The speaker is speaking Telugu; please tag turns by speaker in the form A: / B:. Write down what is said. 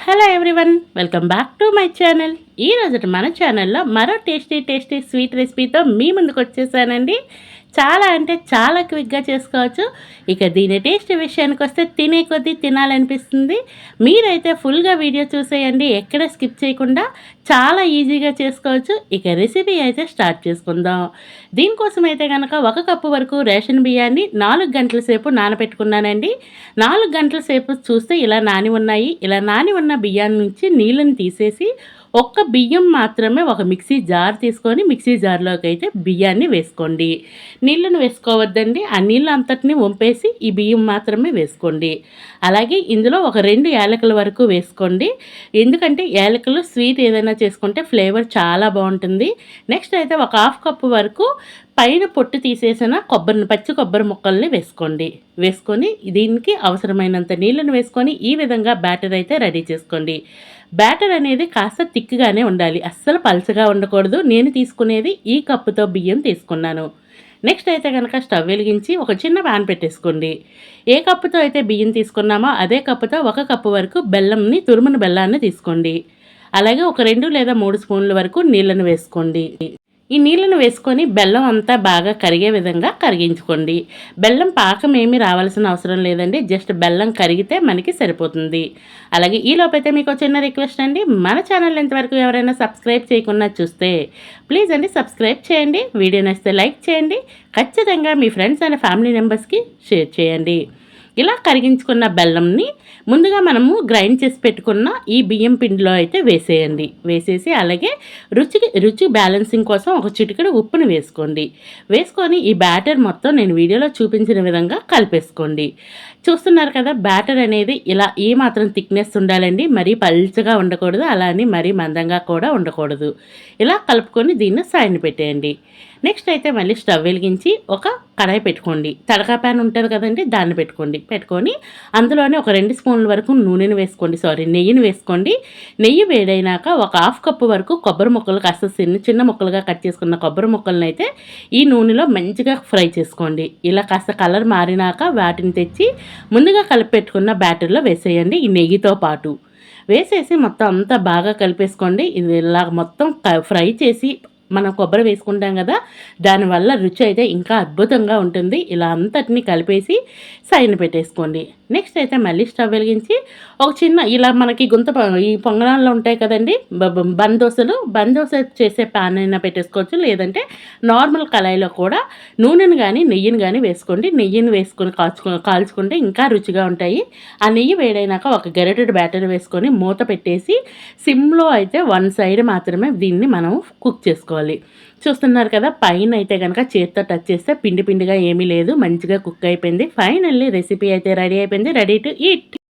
A: Hello everyone, welcome back to my channel. ఈరోజు మన ఛానల్లో మరో టేస్టీ స్వీట్ రెసిపీతో మీ ముందుకు వచ్చేసానండి. చాలా అంటే చాలా క్విక్గా చేసుకోవచ్చు. ఇక దీని టేస్ట్ విషయానికి వస్తే తినే కొద్దీ తినాలనిపిస్తుంది. మీరైతే ఫుల్గా వీడియో చూసేయండి, ఎక్కడ స్కిప్ చేయకుండా. చాలా ఈజీగా చేసుకోవచ్చు. ఇక రెసిపీ అయితే స్టార్ట్ చేసుకుందాం. దీనికోసం అయితే కనుక 1 కప్పు వరకు రేషన్ బియ్యాన్ని 4 గంటల సేపు నానబెట్టుకున్నానండి. 4 గంటల సేపు చూస్తే ఇలా నాని ఉన్నాయి. ఇలా నాని ఉన్న బియ్యాన్ని నుంచి నీళ్ళని తీసేసి ఒక్క బియ్యం మాత్రమే ఒక మిక్సీ జార్ తీసుకొని మిక్సీ జార్లోకి అయితే బియ్యాన్ని వేసుకోండి. నీళ్ళను వేసుకోవద్దండి, ఆ నీళ్ళు అంతటిని వంపేసి ఈ బియ్యం మాత్రమే వేసుకోండి. అలాగే ఇందులో ఒక 2 యాలకుల వరకు వేసుకోండి. ఎందుకంటే యాలకులు స్వీట్ ఏదైనా చేసుకుంటే ఫ్లేవర్ చాలా బాగుంటుంది. నెక్స్ట్ అయితే ఒక 1/2 కప్పు వరకు పైన పొట్టు తీసేసిన పచ్చి కొబ్బరి ముక్కల్ని వేసుకోండి. వేసుకొని దీనికి అవసరమైనంత నీళ్ళను వేసుకొని ఈ విధంగా బ్యాటర్ అయితే రెడీ చేసుకోండి. బ్యాటర్ అనేది కాస్త థిక్గానే ఉండాలి, అస్సలు పల్చగా ఉండకూడదు. నేను తీసుకునేది ఈ కప్పుతో బియ్యం తీసుకున్నాను. నెక్స్ట్ అయితే కనుక స్టవ్ వెలిగించి ఒక చిన్న ప్యాన్ పెట్టేసుకోండి. ఏ కప్పుతో అయితే బియ్యం తీసుకున్నామో అదే కప్పుతో 1 కప్పు వరకు తురిమిన బెల్లాన్ని తీసుకోండి. అలాగే ఒక 2 లేదా 3 స్పూన్ల వరకు నీళ్ళను వేసుకోండి. ఈ నీళ్ళను వేసుకొని బెల్లం అంతా బాగా కరిగే విధంగా కరిగించుకోండి. బెల్లం పాకం ఏమీ రావాల్సిన అవసరం లేదండి, జస్ట్ బెల్లం కరిగితే మనకి సరిపోతుంది. అలాగే ఈ లోపైతే మీకు చిన్న రిక్వెస్ట్ అండి, మన ఛానల్ ఇంతవరకు ఎవరైనా సబ్స్క్రైబ్ చేయకుండా చూస్తే ప్లీజ్ అండి సబ్స్క్రైబ్ చేయండి. వీడియో నచ్చితే లైక్ చేయండి. ఖచ్చితంగా మీ ఫ్రెండ్స్ అండ్ ఫ్యామిలీ మెంబర్స్కి షేర్ చేయండి. ఇలా కరిగించుకున్న బెల్లంని ముందుగా మనము గ్రైండ్ చేసి పెట్టుకున్న ఈ బియ్యం పిండిలో అయితే వేసేయండి. వేసేసి అలాగే రుచి బ్యాలెన్సింగ్ కోసం ఒక చిటికెడు ఉప్పుని వేసుకోండి. వేసుకొని ఈ బ్యాటర్ మొత్తం నేను వీడియోలో చూపించిన విధంగా కలిపేసుకోండి. చూస్తున్నారు కదా, బ్యాటర్ అనేది ఇలా ఏ మాత్రం థిక్నెస్ ఉండాలండి, మరీ పల్చగా ఉండకూడదు, అలా అని మరీ మందంగా కూడా ఉండకూడదు. ఇలా కలుపుకొని దీన్ని సైడ్ని పెట్టేయండి. నెక్స్ట్ అయితే మళ్ళీ స్టవ్ వెలిగించి ఒక కడాయి పెట్టుకోండి. తడకా ప్యాన్ ఉంటుంది కదండి, దాన్ని పెట్టుకొని అందులోనే ఒక 2 స్పూన్ల వరకు నెయ్యిని వేసుకోండి. నెయ్యి వేడైనాక ఒక 1/2 కప్పు వరకు కొబ్బరి ముక్కలు, కాస్త చిన్న ముక్కలుగా కట్ చేసుకున్న కొబ్బరి ముక్కలను అయితే ఈ నూనెలో మంచిగా ఫ్రై చేసుకోండి. ఇలా కాస్త కలర్ మారినాక వాటిని తెచ్చి ముందుగా కలిపి పెట్టుకున్న బ్యాటర్లో వేసేయండి ఈ నెయ్యితో పాటు. వేసేసి మొత్తం అంతా బాగా కలిపేసుకోండి. ఇది ఇలా మొత్తం ఫ్రై చేసి మనం కొబ్బరి వేసుకుంటాం కదా, దానివల్ల రుచి అయితే ఇంకా అద్భుతంగా ఉంటుంది. ఇలా అంతటిని కలిపేసి సైడ్ని పెట్టేసుకోండి. నెక్స్ట్ అయితే మళ్ళీ స్టవ్ వెలిగించి ఒక చిన్న ఇలా మనకి ఈ పొంగనాల్లో ఉంటాయి కదండి బంద్ దోశ చేసే ప్యాన్ అయినా పెట్టేసుకోవచ్చు, లేదంటే నార్మల్ కళాయిలో కూడా నూనెను కానీ నెయ్యిని కానీ వేసుకోండి. నెయ్యిని వేసుకొని కాల్చుకుంటే ఇంకా రుచిగా ఉంటాయి. ఆ నెయ్యి వేడైనాక ఒక గరిటెడు బ్యాటర్ వేసుకొని మూత పెట్టేసి సిమ్లో అయితే 1 సైడ్ మాత్రమే దీన్ని మనం కుక్ చేసుకోవాలి. చూస్తున్నారు కదా, పైన అయితే కనుక చేత్తో టచ్ చేస్తే పిండిగా ఏమీ లేదు, మంచిగా కుక్ అయిపోయింది. ఫైనల్లీ రెసిపీ అయితే రెడీ అయిపోయింది, రెడీ టు ఈట్.